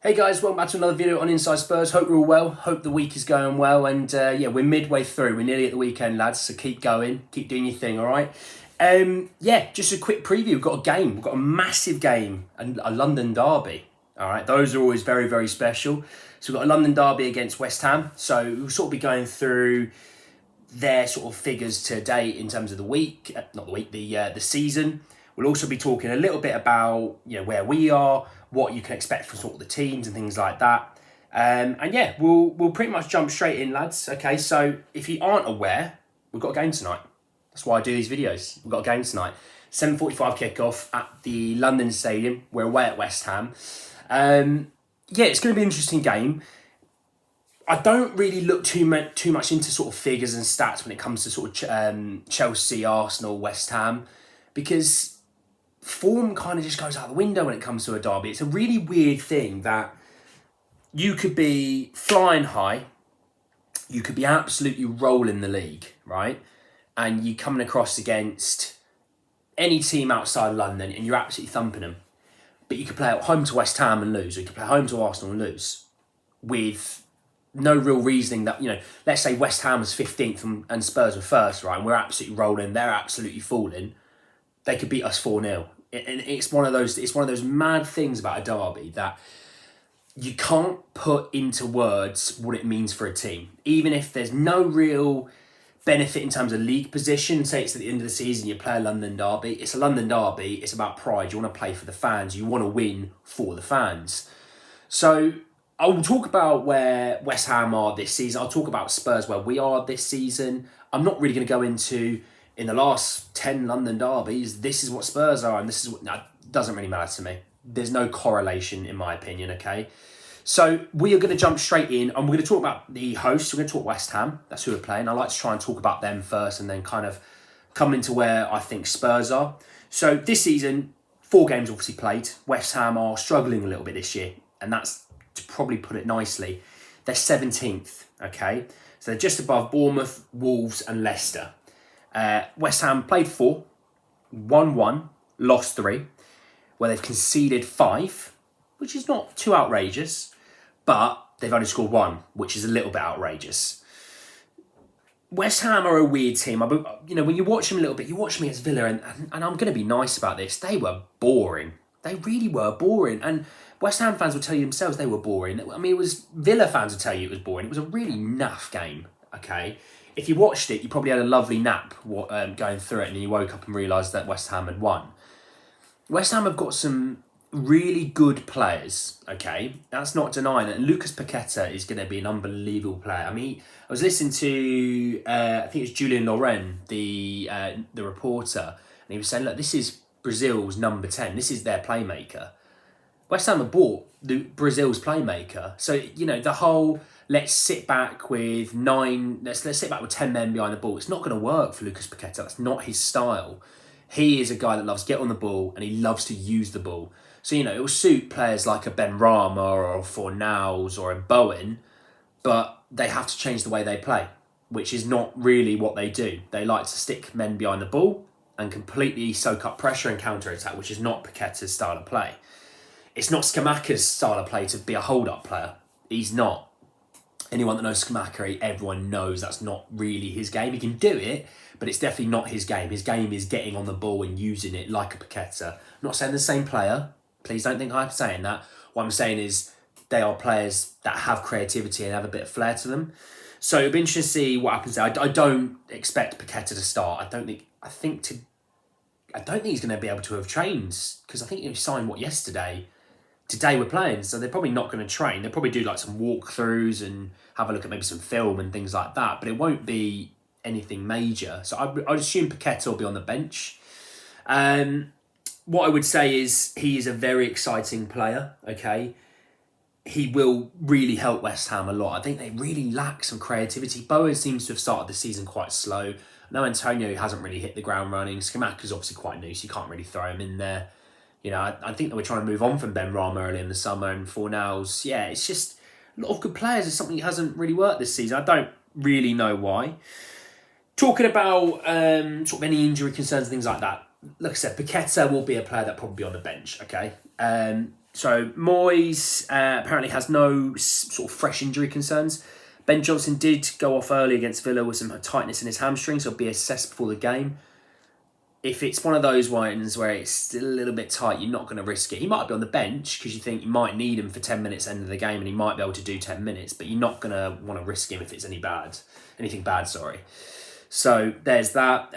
Hey guys, welcome back to another video on Inside Spurs. Hope you're all well. Hope the week is going well. And yeah, we're midway through. We're nearly at the weekend, lads. So keep going. Keep doing your thing, all right? Yeah, just a quick preview. We've got a game. We've got a massive game, a London derby. All right, those are always very, very special. So we've got a London derby against West Ham. So we'll sort of be going through their sort of figures to date in terms of the week, the season. We'll also be talking a little bit about where we are, what you can expect from sort of the teams and things like that. And yeah, we'll pretty much jump straight in, lads. Okay, so if you aren't aware, we've got a game tonight. That's why I do these videos. We've got a game tonight. 7:45 kickoff at the London Stadium. We're away at West Ham. Yeah, it's going to be an interesting game. I don't really look too much into sort of figures and stats when it comes to sort of Chelsea, Arsenal, West Ham, because form kind of just goes out the window when it comes to a derby. It's a really weird thing that you could be flying high, you could be absolutely rolling the league, right? And you're coming across against any team outside London and you're absolutely thumping them. But you could play at home to West Ham and lose, or you could play home to Arsenal and lose with no real reasoning that, let's say West Ham was 15th and Spurs were first, right? And we're absolutely rolling, they're absolutely falling. They could beat us 4-0. And it's one of those mad things about a derby that you can't put into words what it means for a team. Even if there's no real benefit in terms of league position, say it's at the end of the season, you play a London derby. It's a London derby. It's about pride. You want to play for the fans. You want to win for the fans. So I will talk about where West Ham are this season. I'll talk about Spurs where we are this season. I'm not really going to go into, in the last 10 London derbies, this is what Spurs are and this is what... No, it doesn't really matter to me. There's no correlation in my opinion, okay? So we are going to jump straight in and we're going to talk about the hosts. We're going to talk West Ham. That's who we're playing. I like to try and talk about them first and then kind of come into where I think Spurs are. So this season, 4 games obviously played. West Ham are struggling a little bit this year, and that's, to probably put it nicely, they're 17th, okay? So they're just above Bournemouth, Wolves and Leicester. West Ham played 4, won 1, lost 3, where they've conceded 5, which is not too outrageous, but they've only scored 1, which is a little bit outrageous. West Ham are a weird team. When you watch them a little bit, you watch them against Villa, and I'm going to be nice about this, they were boring. They really were boring. And West Ham fans will tell you themselves they were boring. I mean, Villa fans will tell you it was boring. It was a really naff game, okay? If you watched it, you probably had a lovely nap going through it and you woke up and realised that West Ham had won. West Ham have got some really good players, okay? That's not denying it. And Lucas Paqueta is going to be an unbelievable player. I mean, I was listening to, I think it was Julian Loren, the reporter, and he was saying, look, this is Brazil's number 10. This is their playmaker. West Ham have bought Brazil's playmaker. So, the whole... Let's sit back with 10 men behind the ball. It's not going to work for Lucas Paqueta. That's not his style. He is a guy that loves to get on the ball and he loves to use the ball. So, it will suit players like a Ben Rama or a Fornals or a Bowen, but they have to change the way they play, which is not really what they do. They like to stick men behind the ball and completely soak up pressure and counter-attack, which is not Paqueta's style of play. It's not Scamacca's style of play to be a hold-up player. He's not. Anyone that knows Scamacca, everyone knows that's not really his game. He can do it, but it's definitely not his game. His game is getting on the ball and using it like a Paqueta. I'm not saying the same player. Please don't think I'm saying that. What I'm saying is they are players that have creativity and have a bit of flair to them. So it'll be interesting to see what happens there. I don't expect Paqueta to start. I don't think he's going to be able to have trained, because I think he signed yesterday. Today we're playing, so they're probably not going to train. They'll probably do like some walkthroughs and have a look at maybe some film and things like that, but it won't be anything major. So I'd assume Paqueta will be on the bench. What I would say is he is a very exciting player, okay? He will really help West Ham a lot. I think they really lack some creativity. Bowen seems to have started the season quite slow. I know Antonio hasn't really hit the ground running. Scamacca's obviously quite new, so you can't really throw him in there. I think they were trying to move on from Ben Rama early in the summer, and Fornals, yeah, it's just a lot of good players. It's something that hasn't really worked this season. I don't really know why. Talking about sort of any injury concerns and things like that, like I said, Paqueta will be a player that probably be on the bench, okay? So Moyes apparently has no sort of fresh injury concerns. Ben Johnson did go off early against Villa with some tightness in his hamstring, so he'll be assessed before the game. If it's one of those ones where it's still a little bit tight, you're not going to risk it. He might be on the bench because you think you might need him for 10 minutes end of the game and he might be able to do 10 minutes, but you're not going to want to risk him if it's anything bad. So there's that.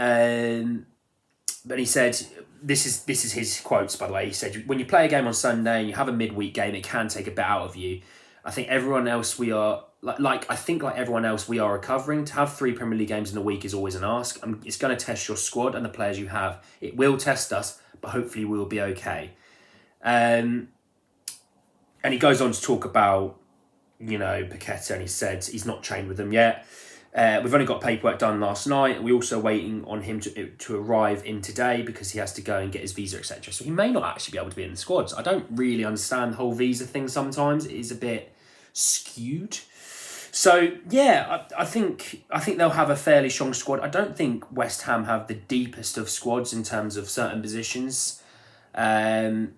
But he said, this is his quotes, by the way. He said, when you play a game on Sunday and you have a midweek game, it can take a bit out of you. I think everyone else we are like everyone else we are recovering. To have 3 Premier League games in a week is always an ask. It's going to test your squad and the players you have. It will test us, but hopefully we'll be okay. And he goes on to talk about, Paqueta, and he said he's not trained with them yet. We've only got paperwork done last night. We're also waiting on him to arrive in today because he has to go and get his visa, etc. So he may not actually be able to be in the squads. I don't really understand the whole visa thing sometimes. It is a bit skewed. So yeah, I think they'll have a fairly strong squad. I don't think West Ham have the deepest of squads in terms of certain positions. I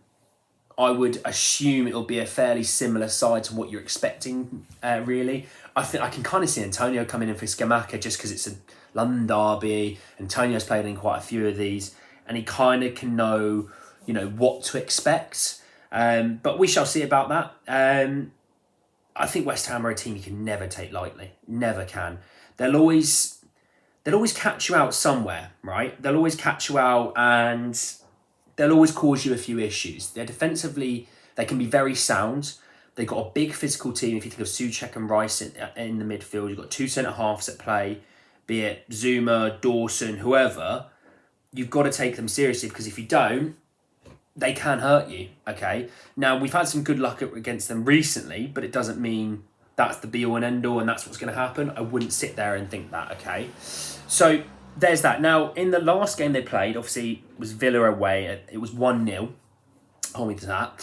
would assume it'll be a fairly similar side to what you're expecting, really. I think I can kind of see Antonio coming in for Scamacca just because it's a London derby. Antonio's played in quite a few of these and he kind of can know, what to expect. But we shall see about that. I think West Ham are a team you can never take lightly. Never can. They'll always catch you out somewhere, right? They'll always catch you out and they'll always cause you a few issues. They're defensively, they can be very sound. They've got a big physical team. If you think of Souček and Rice in the midfield, you've got 2 centre-halves at play, be it Zuma, Dawson, whoever. You've got to take them seriously because if you don't, they can hurt you, okay? Now, we've had some good luck against them recently, but it doesn't mean that's the be-all and end-all and that's what's going to happen. I wouldn't sit there and think that, okay? So there's that. Now, in the last game they played, obviously, it was Villa away. It was 1-0. Hold me to that.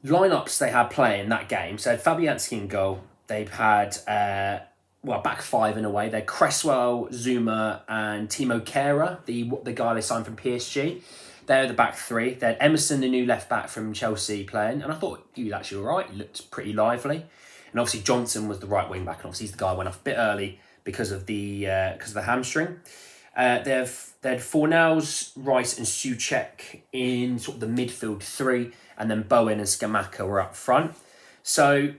Lineups they had playing that game. So Fabianski in goal. They've had, back 5 in a way. They're Cresswell, Zuma and Timo Kehrer, the guy they signed from PSG. They're the back 3. They had Emerson, the new left back from Chelsea, playing. And I thought he was actually all right. He looked pretty lively. And obviously Johnson was the right wing back. And obviously he's the guy who went off a bit early because of the hamstring. They had Fornals, Rice and Souček in sort of the midfield 3. And then Bowen and Scamacca were up front. So,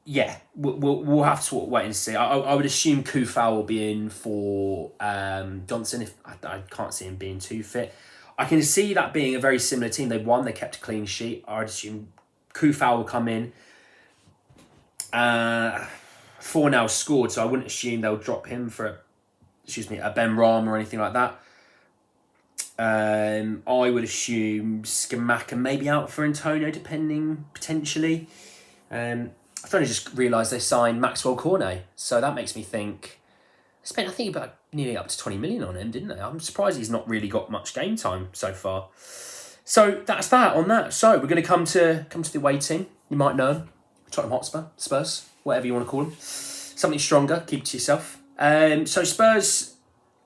yeah, we'll have to wait and see. I would assume Kufau will be in for Johnson. If I can't see him being too fit. I can see that being a very similar team. They won. They kept a clean sheet. I'd assume Kufau will come in. Fornals scored, so I wouldn't assume they'll drop him for, a Ben Rama or anything like that. I would assume Scamacca maybe out for Antonio, depending, potentially. I've only just realised they signed Maxwell Cornet, so that makes me think. They spent, I think, about nearly up to 20 million on him, didn't they? I'm surprised he's not really got much game time so far. So that's that on that. So we're going to come to the away team. You might know them. Tottenham Hotspur, Spurs, whatever you want to call them. Something stronger, keep it to yourself. So Spurs,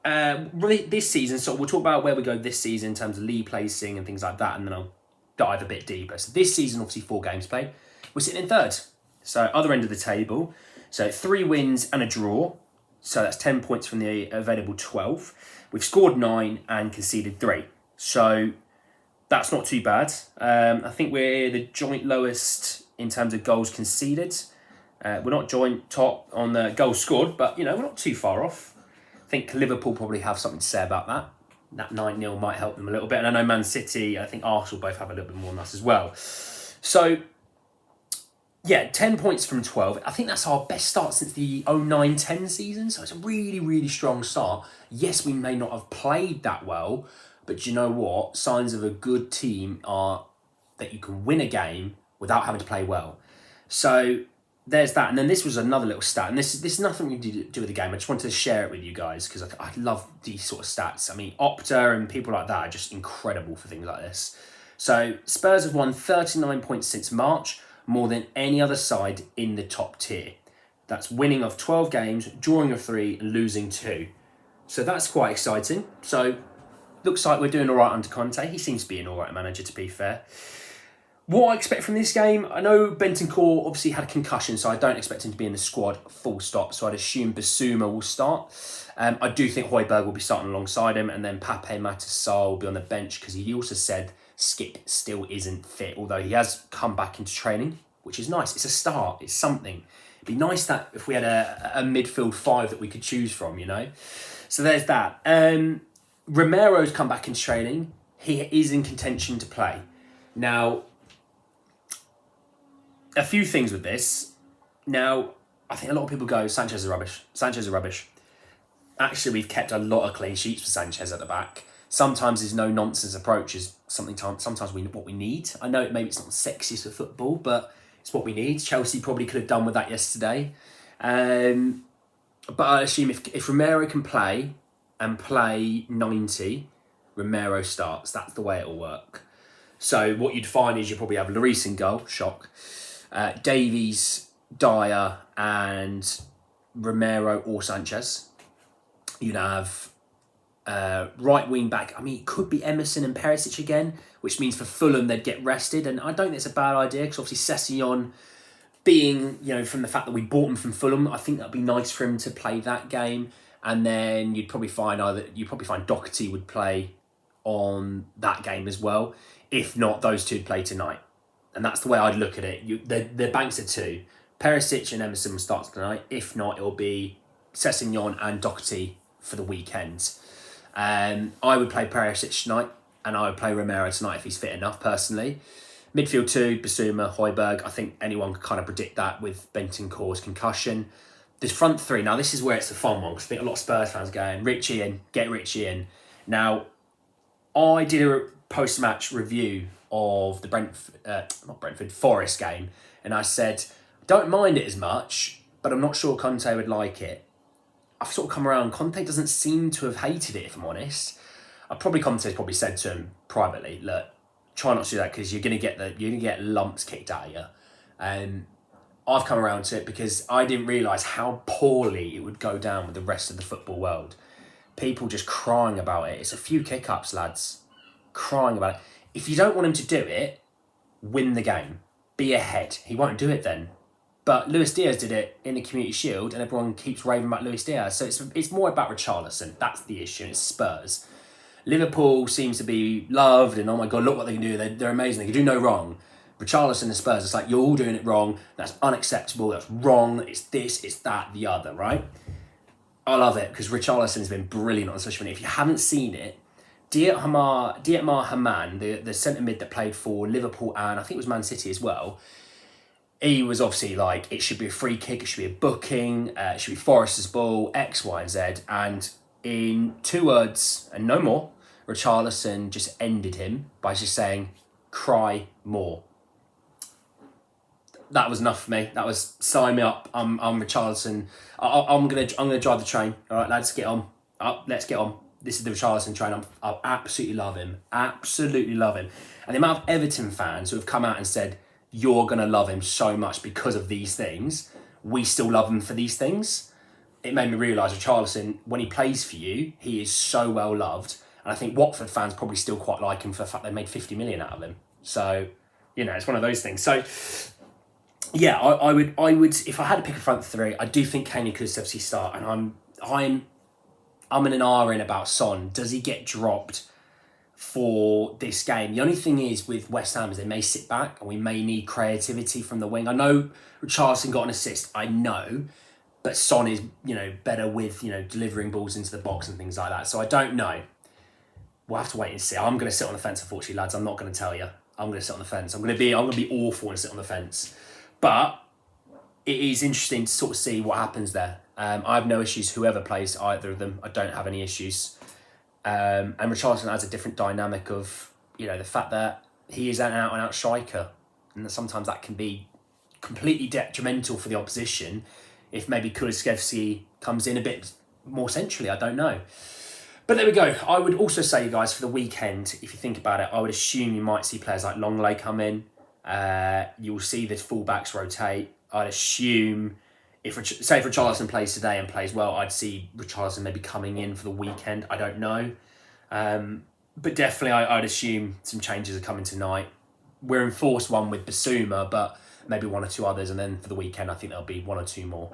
really this season, so we'll talk about where we go this season in terms of league placing and things like that, and then I'll dive a bit deeper. So this season, obviously 4 games played. We're sitting in 3rd. So other end of the table. So 3 wins and a draw. So that's 10 points from the available 12. We've scored 9 and conceded 3. So that's not too bad. I think we're the joint lowest in terms of goals conceded. We're not joint top on the goals scored, but, we're not too far off. I think Liverpool probably have something to say about that. That 9-0 might help them a little bit. And I know Man City, I think Arsenal both have a little bit more than us as well. So, yeah, 10 points from 12. I think that's our best start since the 09-10 season. So it's a really, really strong start. Yes, we may not have played that well, but you know what? Signs of a good team are that you can win a game without having to play well. So there's that. And then this was another little stat. And this is nothing to do with the game. I just wanted to share it with you guys because I love these sort of stats. I mean, Opta and people like that are just incredible for things like this. So Spurs have won 39 points since March, more than any other side in the top tier. That's winning of 12 games, drawing of 3, and losing 2. So that's quite exciting. So looks like we're doing all right under Conte. He seems to be an all right manager, to be fair. What I expect from this game, I know Bentancur obviously had a concussion, so I don't expect him to be in the squad full stop. So I'd assume Basuma will start. I do think Højbjerg will be starting alongside him, and then Pape Matar Sarr will be on the bench because he also said Skip still isn't fit, although he has come back into training, which is nice. It's a start. It's something. It'd be nice that if we had a midfield five that we could choose from, you know. So there's that. Romero's come back into training. He is in contention to play. Now, a few things with this. Now, I think a lot of people go, Sanchez is rubbish. Sanchez is rubbish. Actually, we've kept a lot of clean sheets for Sanchez at the back. Sometimes his no-nonsense approach is sometimes what we need. I know maybe it's not sexiest for football, but it's what we need. Chelsea probably could have done with that yesterday. But I assume if Romero can play and play 90, Romero starts. That's the way it'll work. So what you'd find is you probably have Lloris in goal, shock. Davies, Dyer, and Romero or Sanchez. You'd have right wing back. I mean, it could be Emerson and Perisic again, which means for Fulham they'd get rested. And I don't think it's a bad idea because obviously Sessegnon, being, you know, from the fact that we bought him from Fulham, I think that'd be nice for him to play that game. And then you'd probably find Doherty would play on that game as well. If not, those two would play tonight. And that's the way I'd look at it. The banks are two. Perisic and Emerson will start tonight. If not, it'll be Sessegnon and Doherty for the weekend. I would play Perisic tonight, and I would play Romero tonight if he's fit enough, personally. Midfield two, Basuma, Højbjerg. I think anyone could kind of predict that with Bentancur's concussion. This front three, now this is where it's a fun one, because I think a lot of Spurs fans going, Richie in, get Richie in. Now, I did a post-match review of the Forest game, and I said, don't mind it as much, but I'm not sure Conte would like it. I've sort of come around. Conte doesn't seem to have hated it, if I'm honest. Conte's probably said to him privately, look, try not to do that because you're gonna get lumps kicked out of you. I've come around to it because I didn't realise how poorly it would go down with the rest of the football world. People just crying about it. It's a few kick-ups, lads. Crying about it. If you don't want him to do it, win the game. Be ahead. He won't do it then. But Luis Diaz did it in the Community Shield, and everyone keeps raving about Luis Diaz. So it's more about Richarlison. That's the issue. It's Spurs. Liverpool seems to be loved, and oh my God, look what they can do. They're amazing. They can do no wrong. Richarlison and Spurs, it's like, you're all doing it wrong. That's unacceptable. That's wrong. It's this, it's that, the other, right? I love it because Richarlison's been brilliant on social media. If you haven't seen it, Dietmar Hamann, the centre mid that played for Liverpool and I think it was Man City as well, he was obviously like, it should be a free kick, it should be a booking, it should be Forrester's ball, X, Y, and Z. And in 2 words and no more, Richarlison just ended him by just saying, cry more. That was enough for me. That was, sign me up. I'm Richarlison. I'm gonna drive the train. All right, lads, get on. Let's get on. This is the Richarlison train. I absolutely love him. Absolutely love him. And the amount of Everton fans who have come out and said, you're going to love him so much because of these things. We still love him for these things. It made me realise Richarlison, when he plays for you, he is so well loved. And I think Watford fans probably still quite like him for the fact they made 50 million out of him. So, you know, it's one of those things. So, yeah, I would if I had to pick a front three, I do think Kane could THFC start. And I'm in an R in about Son. Does he get dropped for this game? The only thing is with West Ham is they may sit back and we may need creativity from the wing. I know Richarlison got an assist, I know, but Son is, you know, better with, you know, delivering balls into the box and things like that. So I don't know. We'll have to wait and see. I'm going to sit on the fence, unfortunately, lads. I'm not going to tell you. I'm going to sit on the fence. I'm going to be awful and sit on the fence. But it is interesting to sort of see what happens there. I have no issues whoever plays either of them. I don't have any issues. And Richarlison has a different dynamic of, you know, the fact that he is an out-and-out striker. And sometimes that can be completely detrimental for the opposition if maybe Kulusevski comes in a bit more centrally. I don't know. But there we go. I would also say, you guys, for the weekend, if you think about it, I would assume you might see players like Longley come in. You'll see the fullbacks rotate. I'd assume if Richarlison plays today and plays well, I'd see Richarlison maybe coming in for the weekend. I don't know. But definitely I'd assume some changes are coming tonight. we're enforced one with Basuma, but maybe one or two others, and then for the weekend I think there'll be one or two more.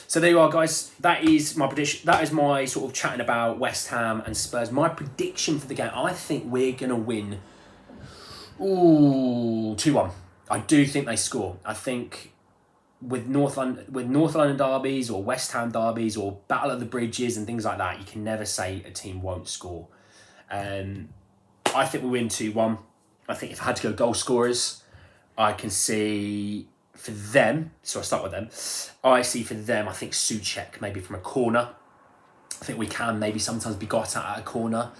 So there you are, guys. That is my prediction. That is my sort of chatting about West Ham and Spurs. My prediction for the game, I think we're going to win 2-1. I do think they score. I think with North London derbies or West Ham derbies or Battle of the Bridges and things like that, you can never say a team won't score. I think we win 2-1. I think if I had to go goal scorers, I can see for them, so I start with them, I see for them, I think Souček maybe from a corner. I think we can maybe sometimes be got at a corner.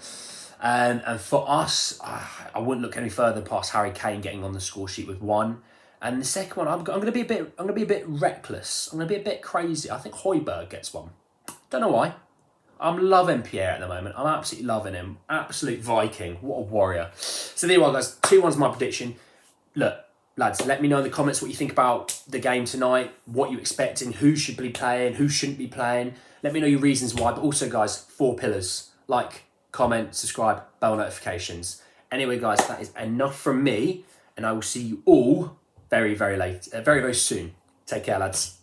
And for us, I wouldn't look any further past Harry Kane getting on the score sheet with 1. And the second one, I'm going to be a bit reckless. I'm going to be a bit crazy. I think Højbjerg gets 1. Don't know why. I'm loving Pierre at the moment. I'm absolutely loving him. Absolute Viking. What a warrior. So there you are, guys. 2-1's my prediction. Look, lads, let me know in the comments what you think about the game tonight, what you're expecting, who should be playing, who shouldn't be playing. Let me know your reasons why. But also, guys, 4 pillars. Like, comment, subscribe, bell notifications. Anyway, guys, that is enough from me. And I will see you all very, very soon. Take care, lads.